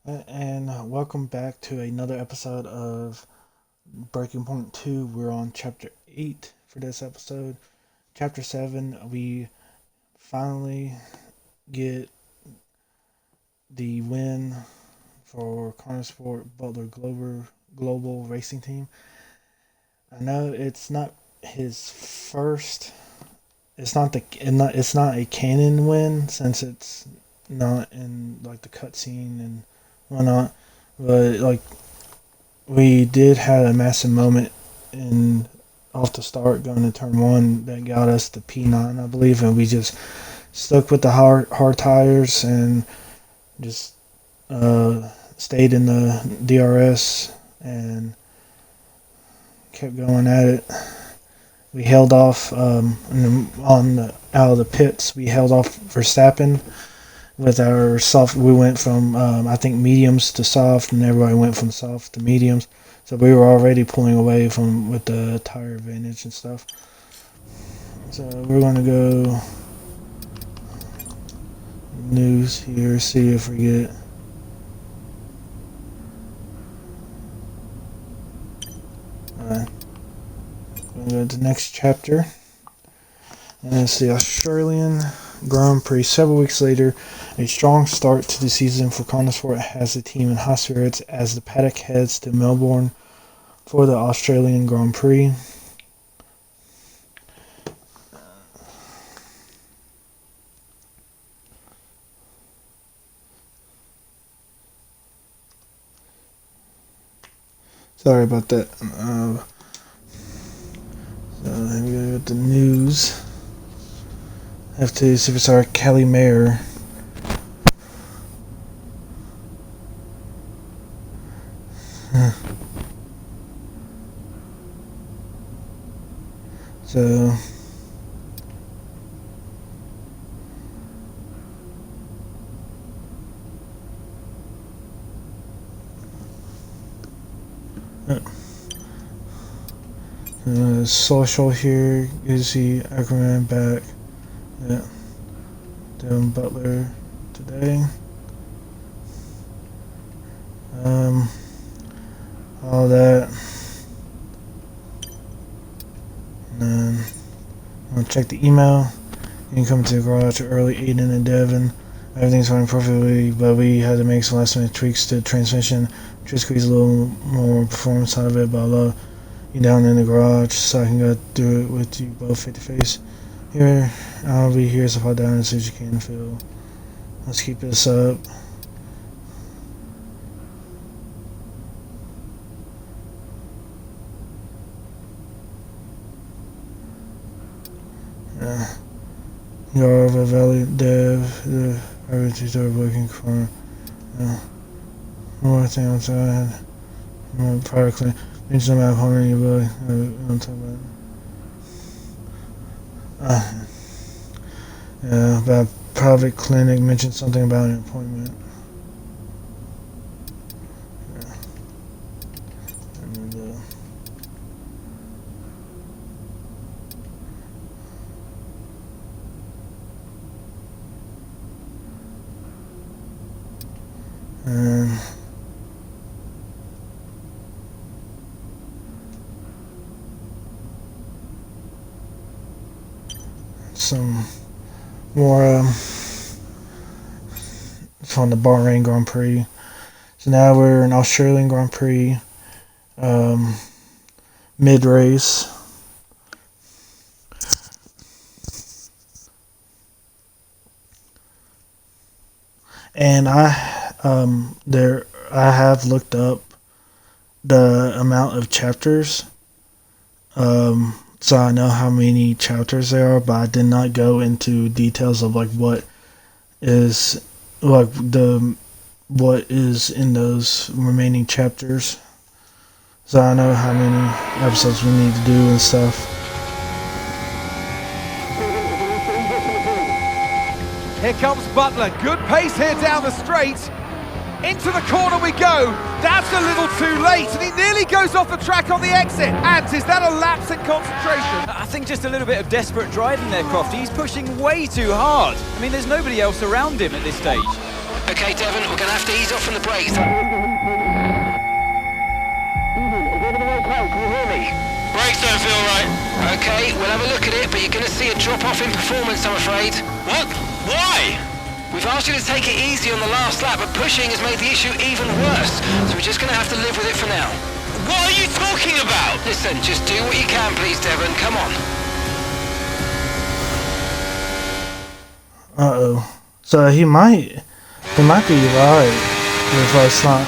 And welcome back to another episode of Breaking Point 2. We're on Chapter 8 for this episode. Chapter 7, we finally get the win for Connorsport Butler Global Racing Team. I know it's not his first. It's not a canon win since it's not in like the cutscene and whatnot. But like we did have a massive moment in off the start going to turn one that got us the P9, I believe, and we just stuck with the hard tires and just stayed in the DRS and kept going at it. We held off out of the pits. We held off Verstappen with our soft. We went from I think mediums to soft, and everybody went from soft to mediums. So we were already pulling away from with the tire advantage and stuff. So we're gonna go news here. See if we get. Alright. We're gonna go to the next chapter. And it's the Australian Grand Prix. Several weeks later, a strong start to the season for Connorsport has the team in high spirits as the paddock heads to Melbourne for the Australian Grand Prix. Sorry about that. So here we go with the news. F2 superstar Kelly Mayer so social here is the Aquaman back. Yeah. Devon Butler today. All that. And then I'll check the email. You can come to the garage early, Aiden and Devon. Everything's running perfectly, but we had to make some last minute tweaks to the transmission. Just squeeze a little more performance out of it, but I love you down in the garage so I can go through it with you both face to face. Here, I'll be here, so fall down as soon as you can, Phil. Let's keep this up. You're over Valley Dev, the RT are looking for one more thing outside. Private clinic. Mention about how many you don't talk about. Yeah, about private clinic. Mentioned something about an appointment. Yeah. And some more from the Bahrain Grand Prix. So now we're in Australian Grand Prix mid-race. And I have looked up the amount of chapters. So I know how many chapters there are, but I did not go into details of like what is in those remaining chapters. So I know how many episodes we need to do and stuff. Here comes Butler, good pace here down the straight. Into the corner we go. That's a little too late, and he nearly goes off the track on the exit. And is that a lapse in concentration? I think just a little bit of desperate driving there, Crofty. He's pushing way too hard. I mean, there's nobody else around him at this stage. Okay, Devon, we're going to have to ease off from the brakes. Brakes don't feel right. Okay, we'll have a look at it, but you're going to see a drop-off in performance, I'm afraid. What? Why? We've asked you to take it easy on the last lap, but pushing has made the issue even worse, so we're just going to have to live with it for now. What are you talking about? Listen, just do what you can, please, Devon. Come on. Uh-oh. So he might be right with us not.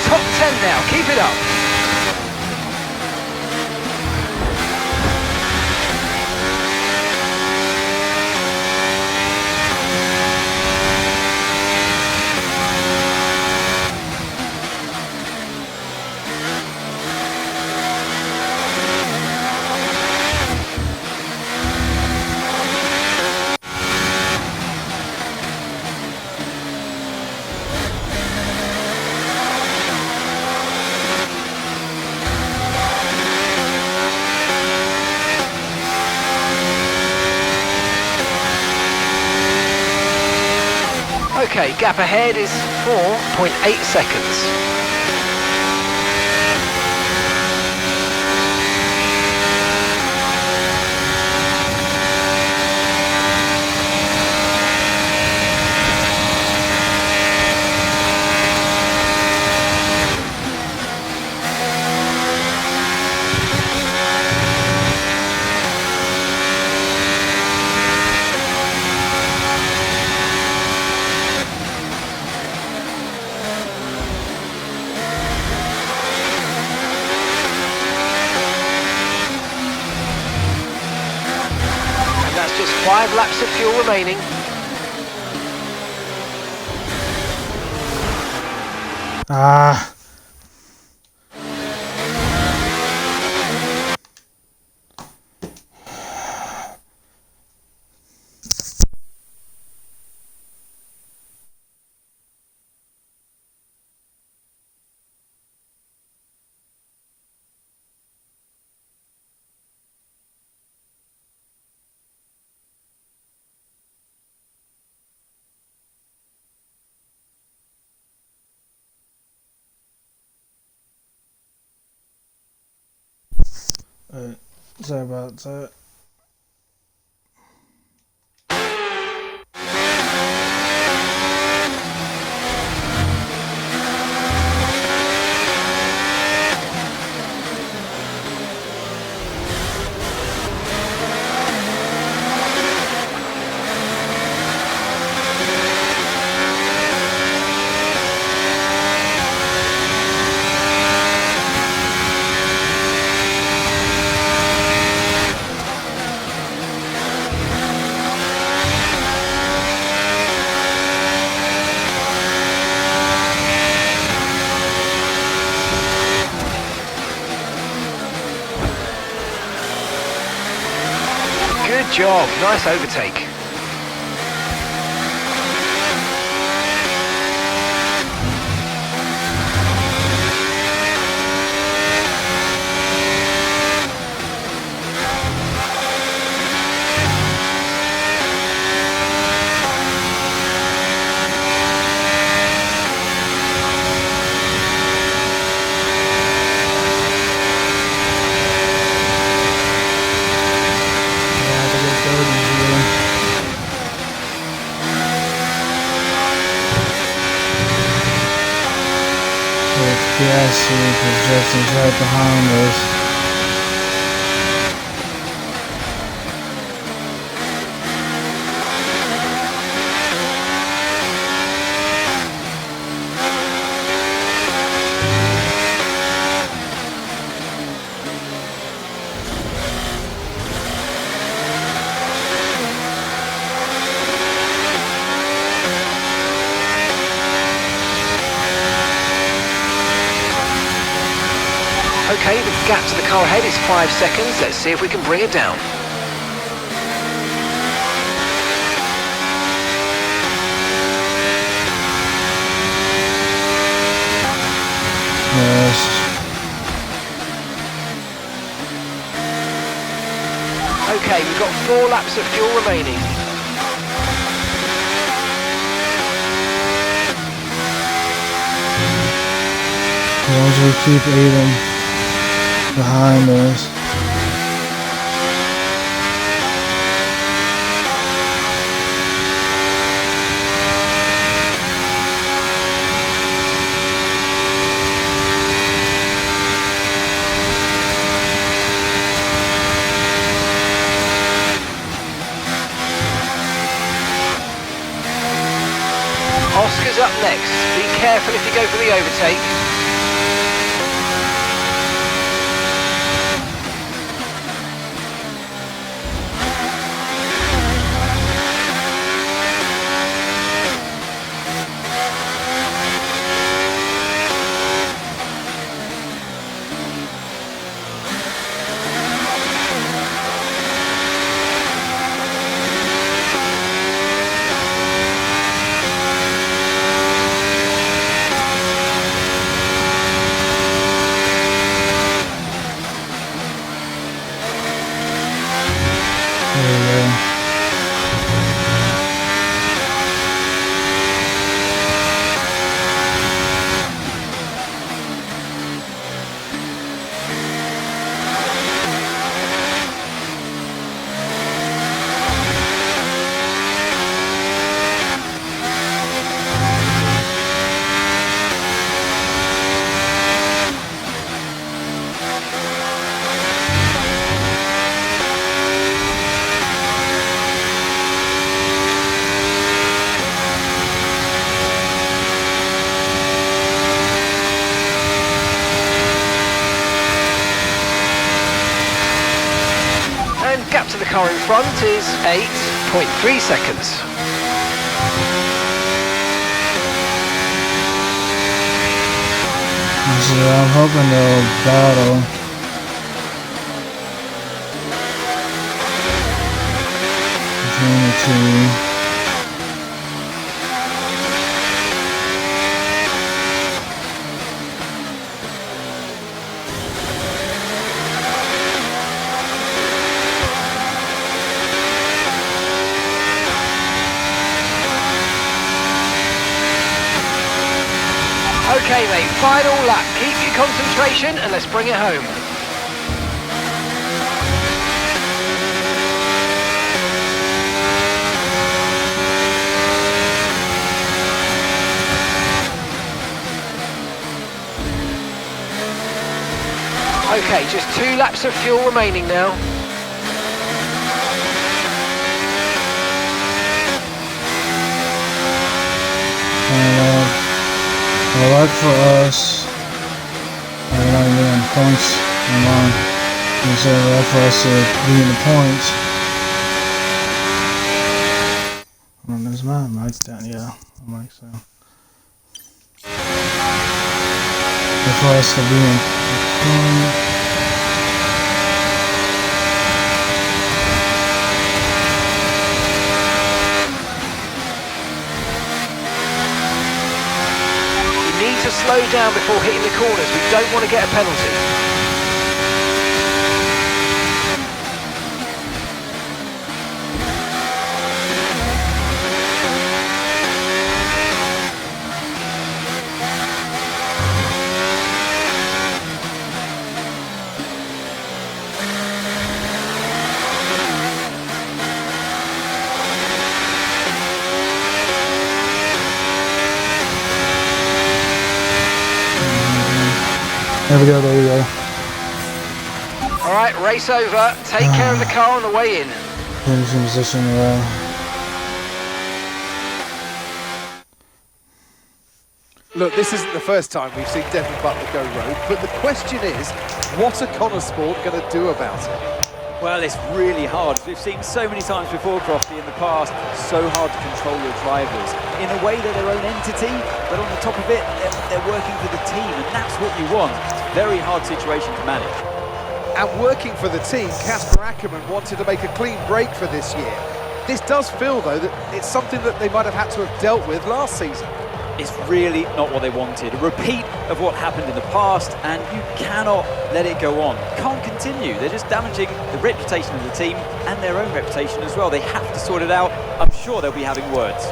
Top 10 now, keep it up. Okay, gap ahead is 4.8 seconds. Just 5 laps of fuel remaining. Ah. Sorry about that. Good job, nice overtake. see because Justin's right behind us. Okay, the gap to the car ahead is 5 seconds. Let's see if we can bring it down. Yes. Okay, we've got 4 laps of fuel remaining. As long as we keep Aiden behind us. Oscar's up next. Be careful if you go for the overtake. Gap to the car in front is 8.3 seconds. So I'm hoping they'll battle. Between the two. Okay mate, final lap. Keep your concentration and let's bring it home. Okay, just 2 laps of fuel remaining now. Luck for us. We're not even on points. Come on. It's luck for us to be in the points. Oh, there's my mic's down. Yeah, my mic's down. Luck for us to be in the points. To slow down before hitting the corners. We don't want to get a penalty. There we go, there we go. All right, race over. Take care of the car on the way in. Finish in position around. Look, this isn't the first time we've seen Devon Butler go rogue, but the question is, what are Connor Sport going to do about it? Well, it's really hard. We've seen so many times before, Crofty, in the past, so hard to control your drivers. In a way, they're their own entity, but on the top of it, they're working for the team, and that's what you want. Very hard situation to manage. And working for the team, Casper Ackerman wanted to make a clean break for this year. This does feel, though, that it's something that they might have had to have dealt with last season. It's really not what they wanted. A repeat of what happened in the past, and you cannot let it go on. Can't continue. They're just damaging the reputation of the team and their own reputation as well. They have to sort it out. I'm sure they'll be having words.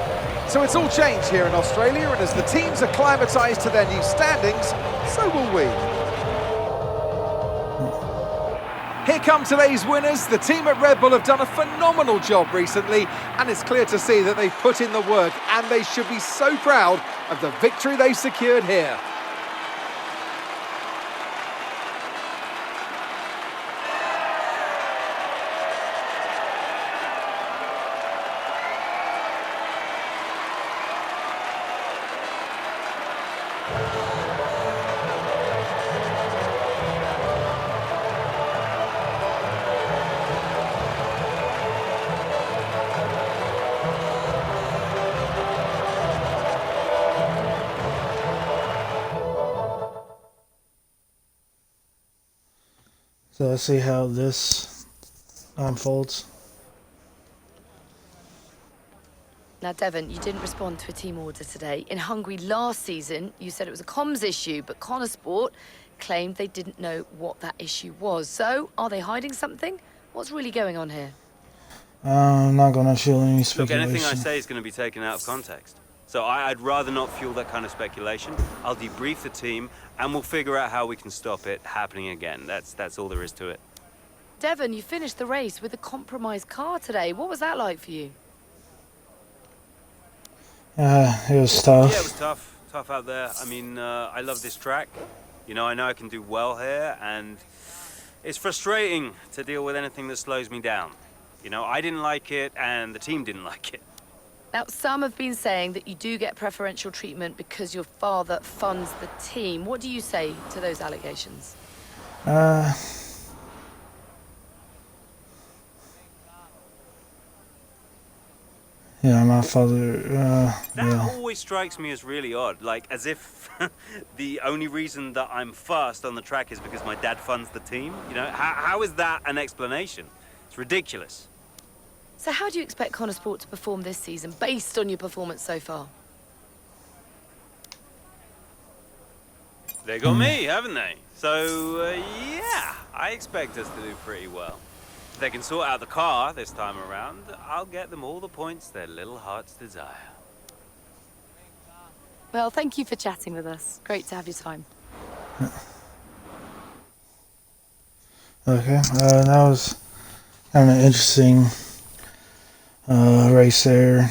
So it's all changed here in Australia, and as the teams are acclimatised to their new standings, so will we. Here come today's winners. The team at Red Bull have done a phenomenal job recently, and it's clear to see that they've put in the work, and they should be so proud of the victory they've secured here. So let's see how this unfolds. Now, Devon, you didn't respond to a team order today. In Hungary last season, you said it was a comms issue, but Connor Sport claimed they didn't know what that issue was. So, are they hiding something? What's really going on here? I'm not going to fuel any Look, speculation. anything I say is going to be taken out of context. So I'd rather not fuel that kind of speculation. I'll debrief the team, and we'll figure out how we can stop it happening again. That's all there is to it. Devon, you finished the race with a compromised car today. What was that like for you? It was tough. Yeah, it was tough. Tough out there. I mean, I love this track. You know, I know I can do well here, and it's frustrating to deal with anything that slows me down. You know, I didn't like it, and the team didn't like it. Now, some have been saying that you do get preferential treatment because your father funds the team. What do you say to those allegations? Yeah, my father, That always strikes me as really odd, like as if the only reason that I'm fast on the track is because my dad funds the team. You know, how is that an explanation? It's ridiculous. So how do you expect Connor Sport to perform this season based on your performance so far? They got me, haven't they? So, yeah, I expect us to do pretty well. If they can sort out the car this time around, I'll get them all the points their little hearts desire. Well, thank you for chatting with us. Great to have your time. Okay, that was kind of an interesting race there.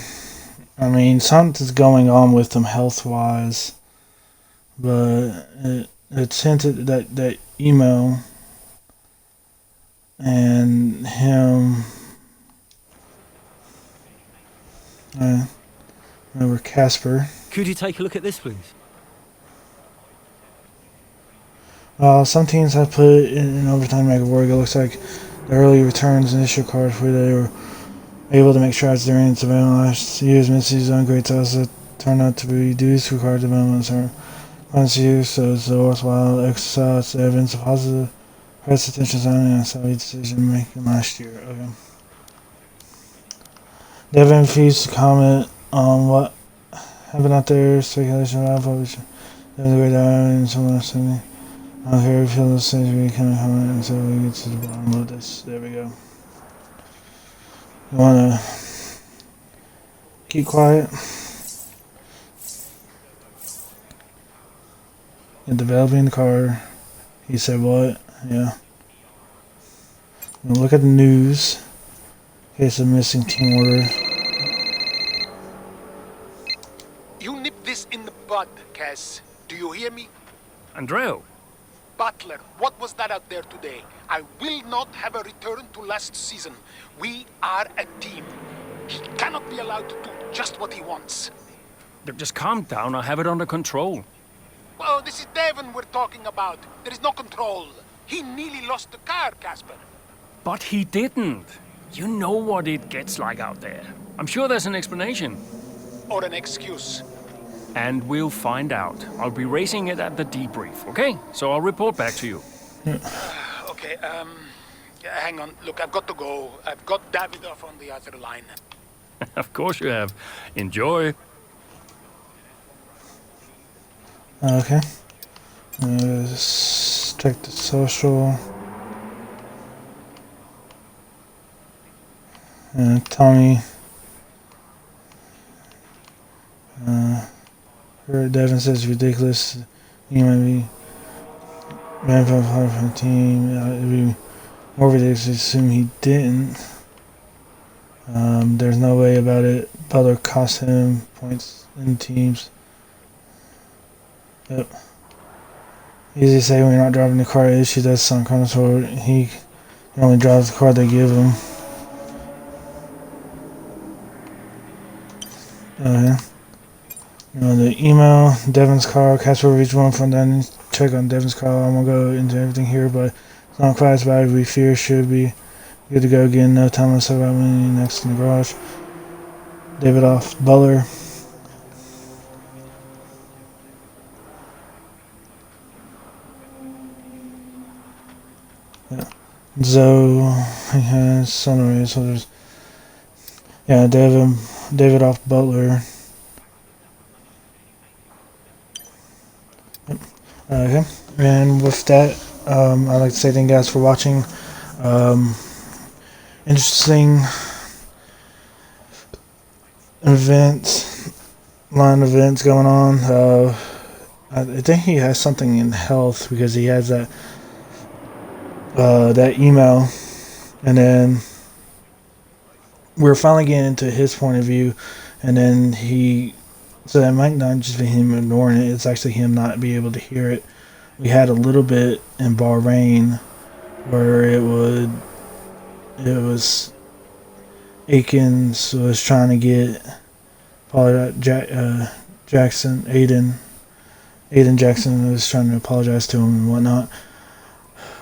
I mean, something's going on with them health-wise, but it's hinted that Emo and him, remember Casper. Could you take a look at this, please? Some teams have put in overtime to make it work. It looks like the early returns initial cards where they were able to make strides during its development last year's mid-season great titles that turned out to be reduced to card developments are once used, so it's a worthwhile exercise. The evidence of positive press attention on and solid decision making last year. Okay. Devon refused to comment on what happened out there. Speculation about publishing. There was a great iron and someone else saying, I don't care if you feel the same, we can comment until we get to the bottom of this. There we go. You want to keep quiet? In developing the car, he said what? Yeah. Look at the news. Case of missing team order. You nip this in the bud, Cass. Do you hear me? Andreo, Butler, what was that out there today? I will not have a return to last season. We are a team. He cannot be allowed to do just what he wants. Just calm down, I have it under control. Well, this is Devon we're talking about. There is no control. He nearly lost the car, Casper. But he didn't. You know what it gets like out there. I'm sure there's an explanation. Or an excuse. And we'll find out. I'll be racing it at the debrief, okay? So I'll report back to you. Okay, hang on. Look, I've got to go. I've got Davidoff on the other line. Of course you have. Enjoy. Okay. Let's check the social. Tommy. Devon says ridiculous. He might be man from the team. It'd be more ridiculous to assume he didn't. There's no way about it. Butler cost him points in teams. Yep. Easy to say when you're not driving the car. Issue that's on Connoisseur. He only drives the car they give him. The email, Devon's car, Casper reached one from then. Check on Devon's car. I'm gonna go into everything here, but it's not quite as bad as we fear. Should be good to go again. No time to about me next in the garage. Davidoff, Butler. Yeah. Zoe has summary, so there's Davidoff, Butler. Okay, and with that, I'd like to say thank you guys for watching. Interesting line of events going on. I think he has something in health because he has that email, and then we're finally getting into his point of view, and then so that might not just be him ignoring it, it's actually him not being able to hear it. We had a little bit in Bahrain where it was Aikens was trying to get Aiden Jackson was trying to apologize to him and whatnot.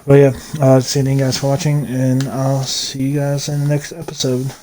But yeah, thank you guys for watching, and I'll see you guys in the next episode.